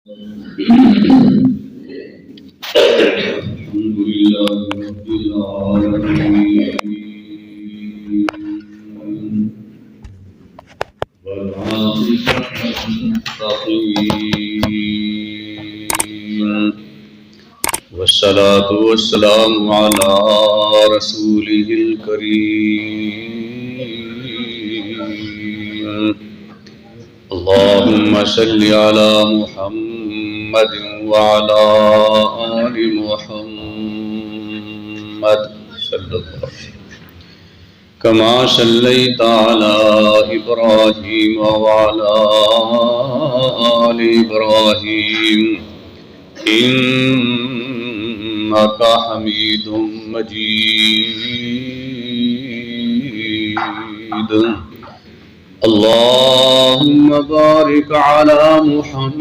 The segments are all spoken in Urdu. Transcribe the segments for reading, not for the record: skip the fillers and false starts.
الحمد لله رب العالمين والعاقبة للمتقين والصلاة والسلام على رسوله الكريم اللهم صل على محمد وعلى آل محمد صلى الله عليه وسلم كما صليت على إبراهيم وعلى آل إبراهيم إنك حميد مجيد اللهم بارك على محمد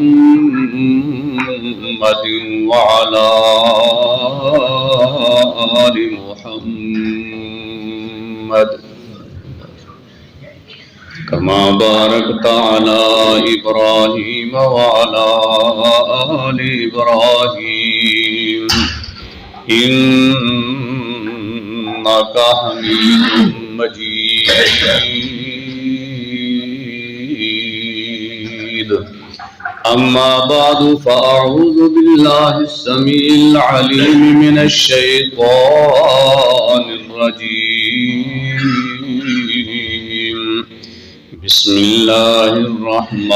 وعلى آل محمد كما باركت على إبراهيم وعلى آل إبراهيم إنك حميد مجيد أما بعد فأعوذ بالله السميع العليم من الشيطان الرجيم بسم الله الرحمن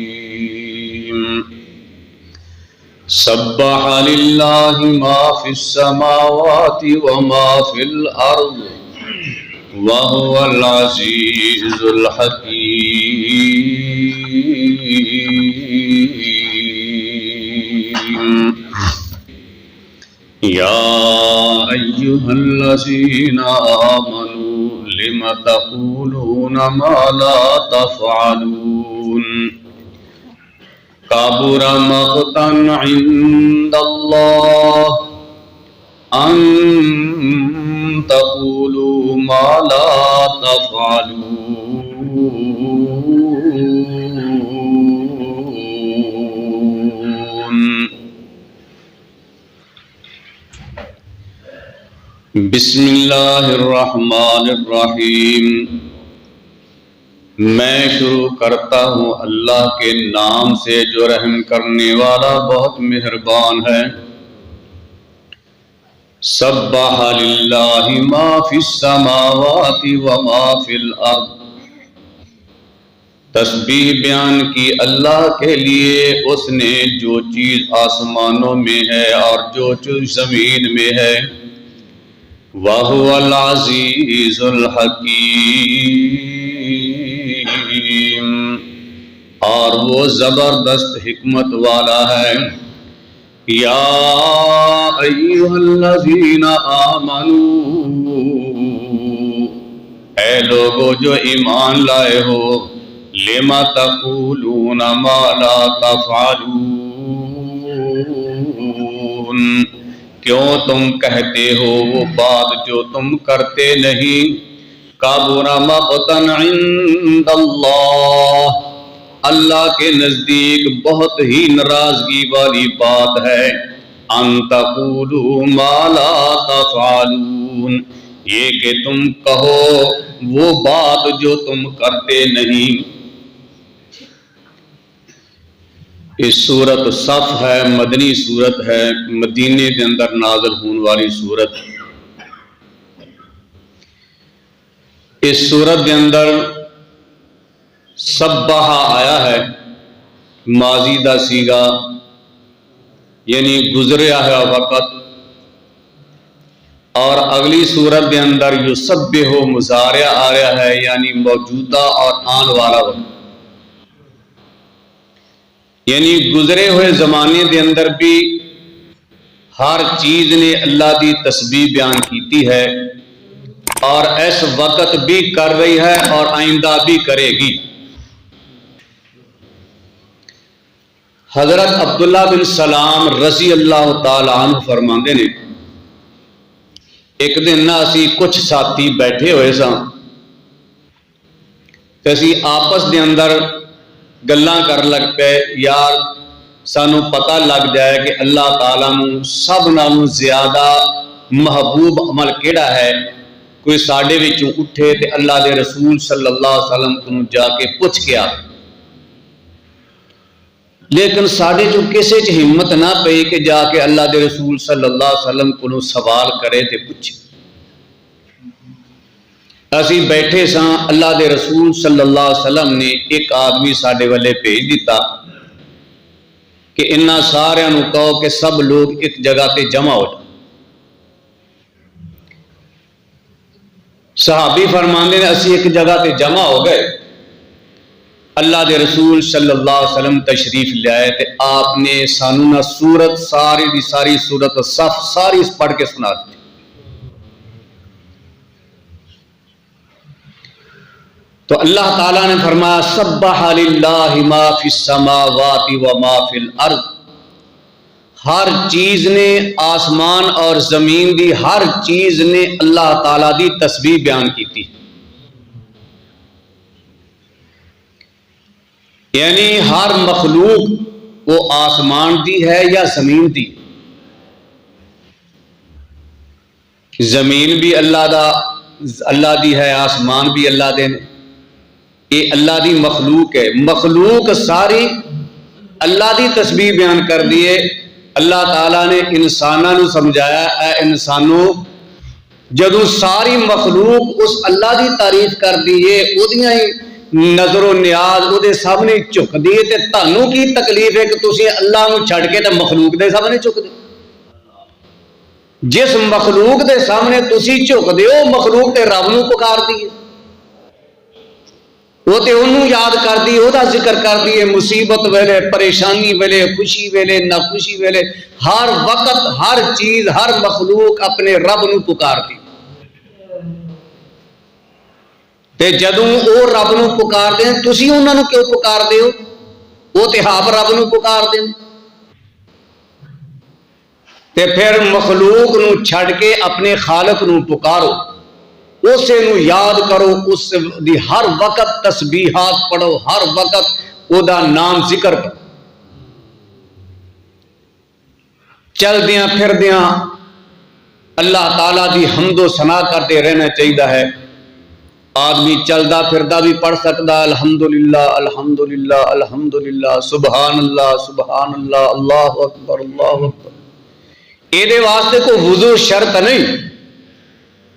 الرحيم سبح لله ما في السماوات وما في الأرض وهو العزيز الحكيم يا أيها الذين آمنوا لم تقولون ما لا تفعلون كبر مقتا عند الله أن تقولوا ما لا تفعلون بسم اللہ الرحمن الرحیم میں شروع کرتا ہوں اللہ کے نام سے جو رحم کرنے والا بہت مہربان ہے سبح للہ ما فی السماوات وما فی الارض تسبیح بیان کی اللہ کے لیے اس نے جو چیز آسمانوں میں ہے اور جو چیز زمین میں ہے وَهُوَ الْعَزِيزُ الْحَكِيمُ اور وہ زبردست حکمت والا ہے یا ایھا الذین آمنوا اے لوگو جو ایمان لائے ہو لم تقولون ما لا تفعلون کیوں تم کہتے ہو وہ بات جو تم کرتے نہیں کبر مقتا عند اللہ اللہ کے نزدیک بہت ہی ناراضگی والی بات ہے ان تقولوا ما لا تفعلون یہ کہ تم کہو وہ بات جو تم کرتے نہیں اس سورت صف ہے مدنی سورت ہے مدینے کے اندر نازل ہونے والی سورت اس سورت کے اندر سبح آیا ہے ماضی دا سیغا یعنی گزریا ہے وقت اور اگلی سورت کے اندر یسبح مضارع آ رہا ہے یعنی موجودہ اور آن والا وقت یعنی گزرے ہوئے زمانے کے اندر بھی ہر چیز نے اللہ کی تسبیح بیان کیتی ہے اور اس وقت بھی کر رہی ہے اور آئندہ بھی کرے گی حضرت عبداللہ بن سلام رضی اللہ تعالی عنہ فرماندے نے ایک دن نہ اسی کچھ ساتھی بیٹھے ہوئے سا اسی آپس دے اندر گلاں کر لگ پے، یار سانو پتہ لگ جائے کہ اللہ تعالیٰ نو سب نالوں زیادہ محبوب عمل کیڑا ہے، کوئی ساڈے وچوں اٹھے تے اللہ دے رسول صلی اللہ علیہ وسلم کو جا کے پوچھ کے آئے۔ لیکن ساڈے جو کسے چ ہمت نہ پئی کہ جا کے اللہ دے رسول صلی اللہ علیہ وسلم کو سوال کرے تے پوچھے۔ اسی بیٹھے ساں، اللہ دے رسول صلی اللہ علیہ وسلم نے ایک آدمی ساڈے والے بھیج دیتا کہ انہاں سارے نو کہو کہ سب لوگ ایک جگہ تے جمع ہو جائیں۔ صحابی فرماندے نے اسی ایک جگہ تے جمع ہو گئے، اللہ دے رسول صلی اللہ علیہ وسلم تشریف لے آئے تے آپ نے سانو نہ سورت ساری دی ساری سورت صف ساری پڑھ کے سنا دی۔ تو اللہ تعالیٰ نے فرمایا سبح للہ ما فی السماوات و ما فی الارض، ہر چیز نے، آسمان اور زمین دی ہر چیز نے اللہ تعالیٰ دی تسبیح بیان کی تھی۔ یعنی ہر مخلوق وہ آسمان دی ہے یا زمین دی، زمین بھی اللہ دی ہے، آسمان بھی اللہ دے نے، یہ اللہ دی مخلوق ہے۔ مخلوق ساری اللہ دی تسبیح بیان کر دیے۔ اللہ تعالیٰ نے انسانوں کو سمجھایا، اے انسانوں جدو ساری مخلوق اس اللہ دی تعریف کر دیے، اودیاں ہی نظر و نیاز وہ دے سامنے جھک دیے، تے تانوں کی تکلیف ہے کہ تسی اللہ نو چھڑ کے تے مخلوق دے سامنے جھک دے؟ جس مخلوق دے سامنے تسی جھک دیو، مخلوق تے رب نو پکار دیے، وہ تے انہوں یاد کر دی، وہ دا ذکر کر دیے، مصیبت ویلے، پریشانی ویلے، خوشی ویلے، نہ خوشی ویلے، ہر وقت ہر چیز ہر مخلوق اپنے رب نو پکار دی۔ تے جدوں او رب نو پکار دیں، تسی انہاں نو کیوں پکار دیو؟ وہ تے آپ رب نو پکار دیں۔ تے پھر مخلوق نو چھڑ کے اپنے خالق نو پکارو، اسے نو یاد کرو، اس دی ہر وقت تسبیحات پڑھو، ہر وقت او دا نام ذکر کرو۔ چل دیاں پھر دیاں اللہ تعالیٰ دی حمد و ثنا کرتے رہنا چاہیے ہے۔ آدمی چلدا پھردا بھی پڑھ سکتا الحمدللہ الحمدللہ الحمدللہ سبحان اللہ سبحان اللہ اللہ اکبر اللہ اکبر۔ یہ واسطے کوئی وضو شرط نہیں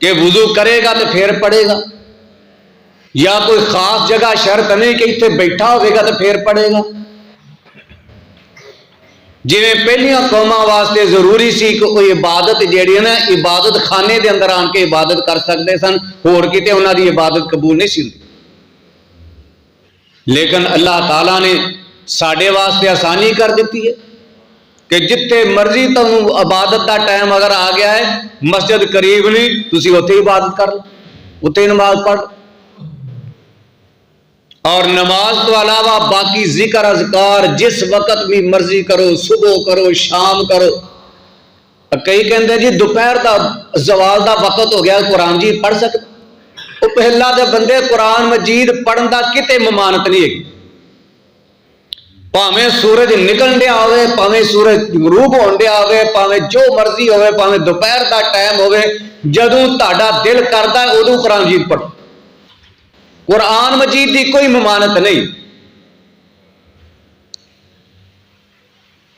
کہ وضو کرے گا تو پھر پڑھے گا، یا کوئی خاص جگہ شرط نہیں کہ اتنے بیٹھا ہوئے گا تو پھر پڑھے گا۔ جویں پہلیاں قوماں واسطے ضروری سی کہ کوئی عبادت جیڑی ہے نا، عبادت خانے دے اندر آن کے عبادت کر سکتے سن، ہور کتے انہاں دی عبادت قبول نہیں سی ہوندی۔ لیکن اللہ تعالیٰ نے ساڈے واسطے آسانی کر دیتی ہے کہ جتنے مرضی تمہیں عبادت دا ٹائم اگر آ گیا ہے، مسجد قریب نہیں، تسی اتنے عبادت کر لو، اتنے نماز پڑھ لو۔ اور نماز تو علاوہ باقی ذکر اذکار جس وقت بھی مرضی کرو، صبح کرو شام کرو۔ کئی کہندے جی دوپہر دا زوال دا وقت ہو گیا قرآن جی پڑھ سکتے، وہ پہلا دے بندے قرآن مجید پڑھن دا کتے ممانت نہیں ہے، پاویں سورج نکل دیا ہوئے، پاویں سورج غروب ہون دیا ہوئے، پاویں جو مرضی ہوئے، پاویں دوپہر دا ٹائم ہوئے، جدوں تہاڈا دل کردا ہے ادوں قرآن مجید پڑھو۔ قرآن مجید دی کوئی ممانت نہیں۔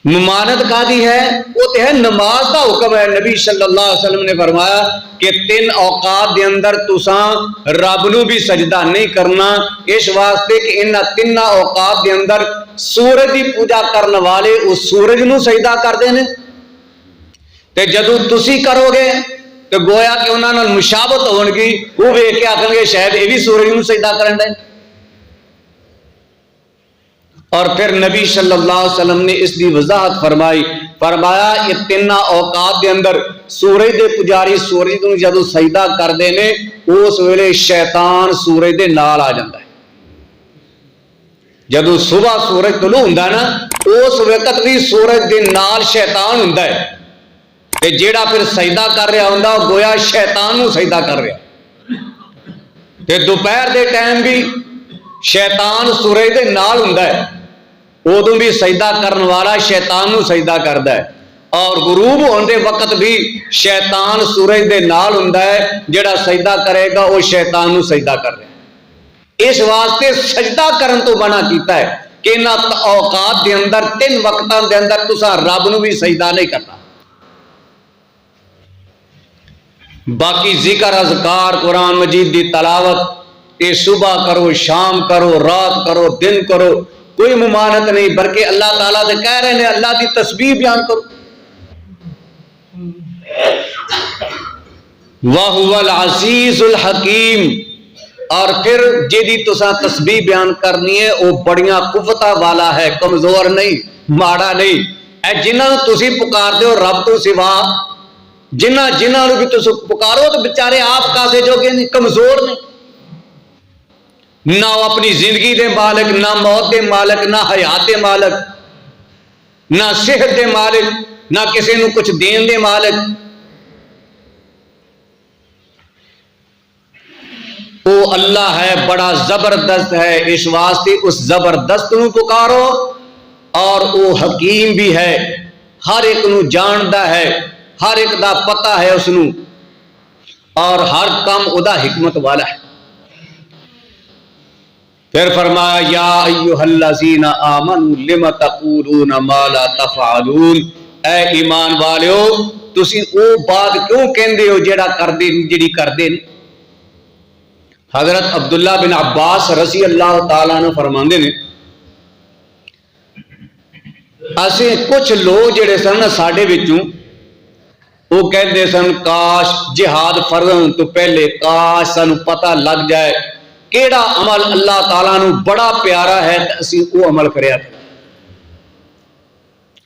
ممانت کادی ہے؟ وہ تو ہے نماز دا حکم ہے۔ نبی صلی اللہ علیہ وسلم نے فرمایا کہ 3 اوقات دے اندر تساں رب نو بھی سجدہ نہیں کرنا، اس واسطے کہ ان 3 اوقات دے اندر سورج دی پوجا کرنے والے اس سورج نو سجدہ کردے نے، تے جدوں تسی کرو گے تو گویا کہ انہاں نال مشابہت ہون گی، وہ ویکھ کے آکھن گے شاید یہ بھی سورج نو سجدہ کرن دے۔ اور پھر نبی صلی اللہ علیہ وسلم نے اس دی وضاحت فرمایا یہ 3 اوقات دے اندر سورج دے پجاری سورج نو جدوں سجدہ کردے نے، اس ویلے شیطان سورج دے نال آ جاندا ہے۔ جدوں صبح سورج طلوع ہوندا نا، اس وقت بھی سورج دے نال شیطان ہوندا ہے، تے جیڑا پھر سجدہ کر رہا ہوندا گویا شیطان نو سجدہ کر رہا۔ تے دوپہر دے ٹائم بھی شیطان سورج دے نال ہوندا ہے، ادوں بھی سجدہ کرن والا شیطان نو سجدہ کردا ہے، اور غروب ہونے دے وقت بھی شیطان سورج دے نال ہوندا ہے، جڑا سجدہ کرے گا وہ شیطان نو سجدہ کر رہا ہے۔ اس واسطے سجدہ کرن تو منع کیتا ہے کہ ان اوقات دے اندر 3 وقتاں دے اندر تساں رب نو بھی سجدہ نہیں کرنا۔ باقی ذکر اذکار قرآن مجید دی تلاوت یہ صبح کرو، شام کرو، رات کرو، دن کرو، کوئی ممانعت نہیں، بلکہ اللہ تعالیٰ سے کہہ رہے ہیں اللہ کی تسبیح بیان کرو۔ وَهُوَ الْعَزِيزُ الْحَكِيمُ، اور پھر جیدی تساں تسبیح بیان کرنی ہے وہ بڑیاں قوتاں والا ہے، کمزور نہیں، ماڑا نہیں۔ اے جنہاں تسی پکار دے ہو رب تو سوا، جنہاں بھی تسی پکارو تو بچارے آپ کاسے جو گے نہیں، کمزور نہیں، نہ وہ اپنی زندگی دے مالک، نہ موت دے مالک، نہ حیات دے مالک، نہ صحت دے مالک، نہ کسی نو کچھ دین دے مالک۔ وہ اللہ ہے، بڑا زبردست ہے، اس واسطے اس زبردست نو پکارو، اور وہ حکیم بھی ہے، ہر ایک نو جاندا ہے، ہر ایک دا پتہ ہے اس نو، اور ہر کام او دا حکمت والا ہے۔ پھر فرمایا یا ایھا الذین آمنوا لم تقولون ما لا تفعلون، اے ایمان والو تسی او بات کیوں کہندے ہو جیڑی کردے نہیں۔ حضرت عبداللہ بن عباس رضی اللہ تعالیٰ عنہ فرماندے نے اسے کچھ لوگ جڑے سن ساڈے وچوں وہ کہندے سن کاش جہاد فرض ہون تو پہلے کاش سانو پتہ لگ جائے کیڑا عمل اللہ تعالیٰ نو بڑا پیارا ہے تے اسی او عمل کریا۔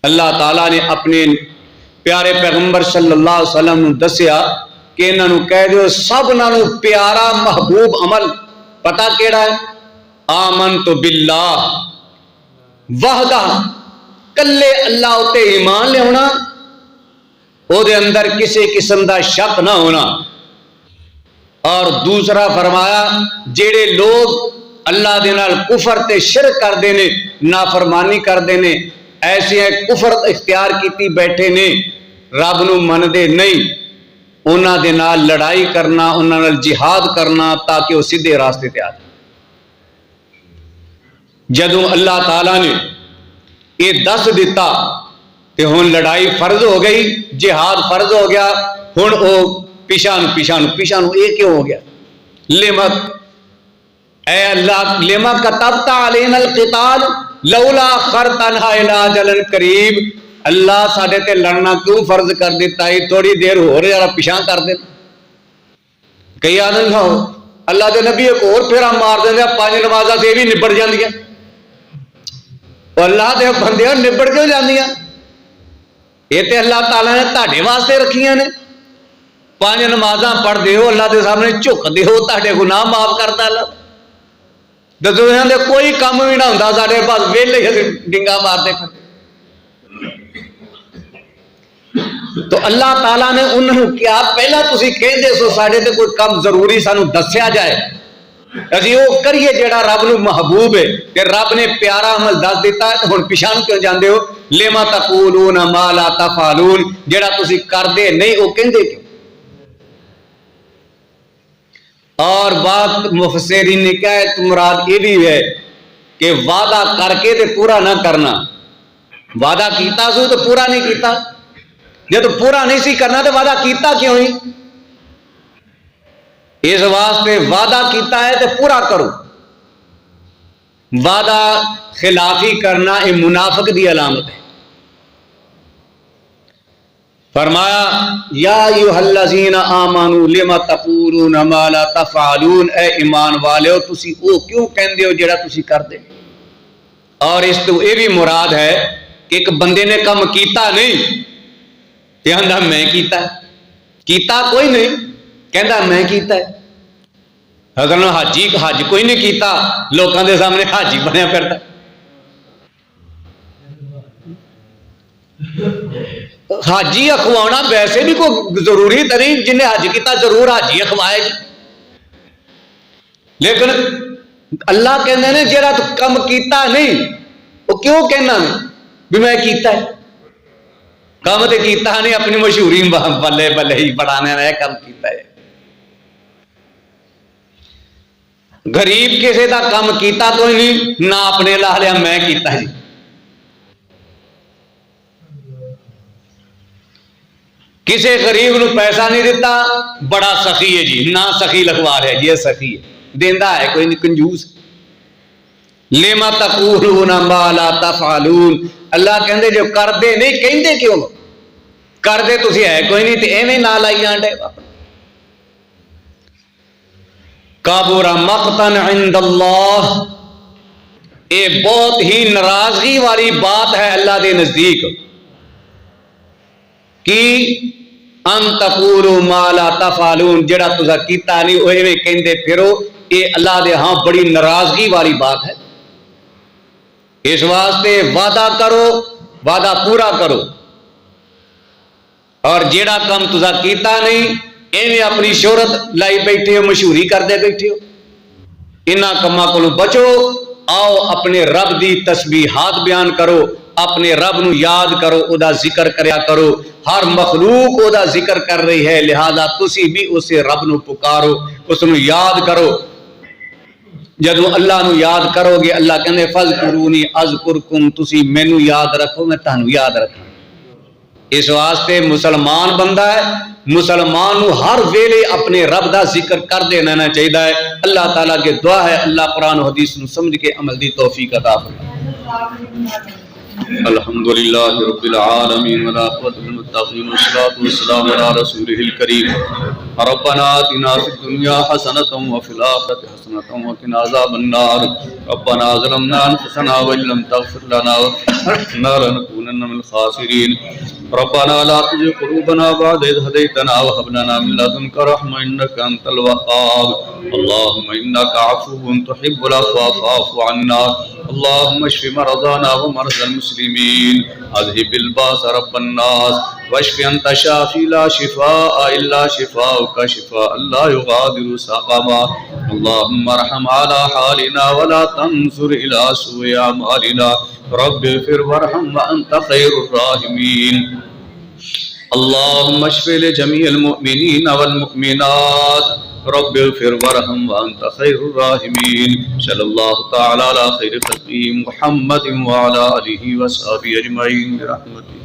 اللہ تعالیٰ نے اپنے پیارے پیغمبر صلی اللہ علیہ وسلم نو دسیا کہ انہاں نو کہہ دیو سب نالوں پیارا محبوب عمل پتہ کیڑا ہے؟ آمنت باللہ وحدہ، کلے اللہ اتے ایمان لے ہونا، او دے اندر کسی قسم دا شک نہ ہونا۔ اور دوسرا فرمایا جیڑے لوگ اللہ دے نال کفر تے شرک کر دینے، نافرمانی کر دینے، ایسے ہیں کفر اختیار کیتی بیٹھے نے، رب نو من دے نہیں، انہاں دے نال لڑائی کرنا، انہاں نال جہاد کرنا تاکہ وہ سیدھے راستے تے آ جائیں۔ جدوں اللہ تعالیٰ نے یہ دس دیتا کہ ہن لڑائی فرض ہو گئی، جہاد فرض ہو گیا، ہن او پیشان یہ کیوں ہو گیا؟ لمت اے اللہ لما کتبت علینا القتال لولا اخرتنا الی اجل قریب، اللہ ساڈے تے لڑنا کیوں فرض کر دیتا ہے، تھوڑی دیر ہو رہا پیچھا کر دے۔ کئی آدمی ہو اللہ دے نبی ایک اور پھیرا مار دیں 5 نمازاں سے بھی نبڑ جاندیاں، اللہ دے بندے نبڑ کیوں جاندیاں؟ یہ تے اللہ تعالیٰ نے تہاڈے واسطے رکھیاں نے، 5 نمازاں پڑھ دے ہو اللہ دے سامنے جھک دے ہو، تہاڈے گناہ معاف کرتا اللہ۔ دنیا دے کوئی کام بھی نہ ہوندا ساڈے پاس ویلے ڈنگا مارتے پھر، تو اللہ تعالیٰ نے انہوں کیا پہلا تسی کہندے سو ساڈے تے کوئی کام ضروری سانو دسیا جائے، اسی وہ کریے جیڑا رب نو محبوب ہے، کہ رب نے پیارا عمل دس دیتا ہے تو ہن پیشان کیوں جاندے ہو؟ لما تقولون ما لا تفعلون، جیڑا تسی کردے نہیں وہ کہندے کیوں؟ اور بات مفسرین نے کہا ہے مراد یہ بھی ہے کہ وعدہ کر کے تے پورا نہ کرنا، وعدہ کیتا سو تو پورا نہیں کیتا، جب پورا نہیں سی کرنا تو وعدہ کیتا کیوں ہی؟ اس واسطے وعدہ کیتا ہے تو پورا کرو، وعدہ خلافی کرنا یہ منافق دی علامت ہے۔ فرمایا یا ایھا الذین آمنوا لم تقولون ما لا تفعلون، اے ایمان والو تسی او کیوں کہندے ہو جڑا تسی کردے؟ اور اس تو یہ بھی مراد ہے کہ ایک بندے نے کام کیتا نہیں تے آندا میں کیتا کوئی نہیں، کہندا میں کیتا ہے۔ اگر حج کوئی نہیں کیتا، لوکاں دے سامنے حاجی بنیا پھردا۔ حاجی اخوانا ویسے بھی کوئی ضروری نہیں، جنہیں حج کیتا ضرور حاجی اخوائے، لیکن اللہ کہندے نے جڑا تو کم کیتا نہیں وہ کیوں کہنا میں بھی میں کیتا ہے؟ کم تے کیتا نہیں، اپنی مشہوری بلے بلے ہی بڑھانے میں کم کیتا ہے۔ غریب کسی دا کم کیتا کوئی نہیں، نہ اپنے لا لیا میں کیتا جی۔ کسی غریب نو پیسہ نہیں دیتا، بڑا سخی ہے جی، نہ سخی لکھوا رہا جی، یہ سخی ہے، دیندا ہے کوئی نہیں، کنجوس۔ لما تقولون ما لا تفعلون، اللہ کہندے جو کر دے نہیں کہندے کیوں؟ کر دے تسی ہے کوئی نہیں تے ایویں نہ لائی جانڈے۔ کابر مقتا عند اللہ، یہ بہت ہی ناراضگی والی بات ہے اللہ دے نزدیک کہ ان تقولوا ما لا تفعلون، جڑا تسا کیتا نہیں وہ ایویں کہندے پھرو، یہ اللہ دے ہاں بڑی ناراضگی والی بات ہے۔ اس واسطے وعدہ کرو، وعدہ پورا کرو، اور جیڑا کم تسا کیتا نہیں ایویں اپنی شہرت لائی بیٹھے ہو، مشہوری کردے بیٹھے ہو، انہاں کماں کولوں بچو۔ آؤ اپنے رب دی تسبیحات بیان کرو، اپنے رب نو یاد کرو، او دا ذکر کریا کرو، ہر مخلوق او دا ذکر کر رہی ہے، لہذا تسی بھی اسے رب نو پکارو، اس نو یاد کرو۔ جدو اللہ نو یاد کرو گے اللہ کہندے فذکرونی اذکرکم، تسی مینوں یاد رکھو میں تانوں یاد رکھاں۔ اس واسطے مسلمان بندہ ہے، مسلمان نو ہر ویلے اپنے رب دا ذکر کر دینا چاہیے ہے۔ اللہ تعالیٰ کے دعا ہے اللہ قرآن و حدیث نو سمجھ کے عمل دی توفیق عطا فرمائے۔ الحمدللہ رب العالمین والعاقبۃ للمتقین والصلاۃ والسلام علی رسولہ الکریم۔ ربنا آتنا فی الدنیا حسنۃ وفی الآخرۃ حسنۃ وقنا عذاب النار۔ ربنا ظلمنا انفسنا وان لم تغفر لنا وترحمنا لنکونن من الخاسرین۔ ربنا لا تزغ قلوبنا بعد إذ هديتنا وهب لنا من لدنك رحمة إنك أنت الوهاب۔ اللهم إنك عفو تحب العفو فاعف عنا۔ اللهم اشف مرضانا ومرضى المسلمين، اذهب الباس رب الناس، واشف أنت شافي لا شفاء إلا شفاؤك شفاء لا يغادر سقما۔ اللهم ارحم على حالنا ولا تنظر إلى سوء أعمالنا، رب اغفر وارحم وأنت خير الراحمين۔ اللهم اشف لجميع المؤمنين والمؤمنات، رب اغفر وارحم وأنت خير الراحمين۔ صلى الله تعالى على خير خلقه محمد وعلى آله وصحبه أجمعين برحمتك۔